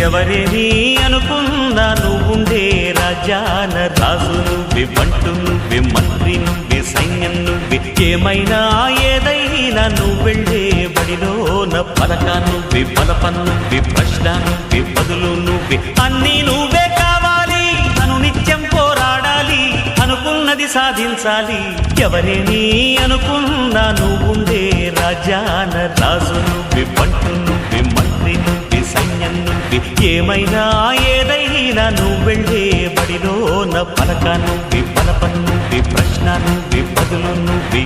ఎవరేని అనుకున్నా నువ్వుండే రాజాన రాజు నువ్వే, బంటు నువ్వే, మంత్రి నువ్వే, సైన్యం నువ్వే, ఏమైనా ఏదైనా నువ్వెళ్ళే బడిలోన పలక నువ్వే, బలపం నువ్వే, ప్రశ్న నువ్వే, బదులు నువ్వే, అన్నీ నువ్వే కావాలి. అను నిత్యం పోరాడాలి, అనుకున్నది సాధించాలి. ఎవరేని అనుకున్నా నువ్వుండే రాజాన రాజు నువ్వే, బంటు నువ్వే, మంత్రి నువ్వే, సైన్యం నువ్వే, ఏమైనా ఏదైనా నువ్వెళ్ళే బడిలోన పలక నువ్వే, బలపం నువ్వే, ప్రశ్న నువ్వే, బదులు నువ్వే.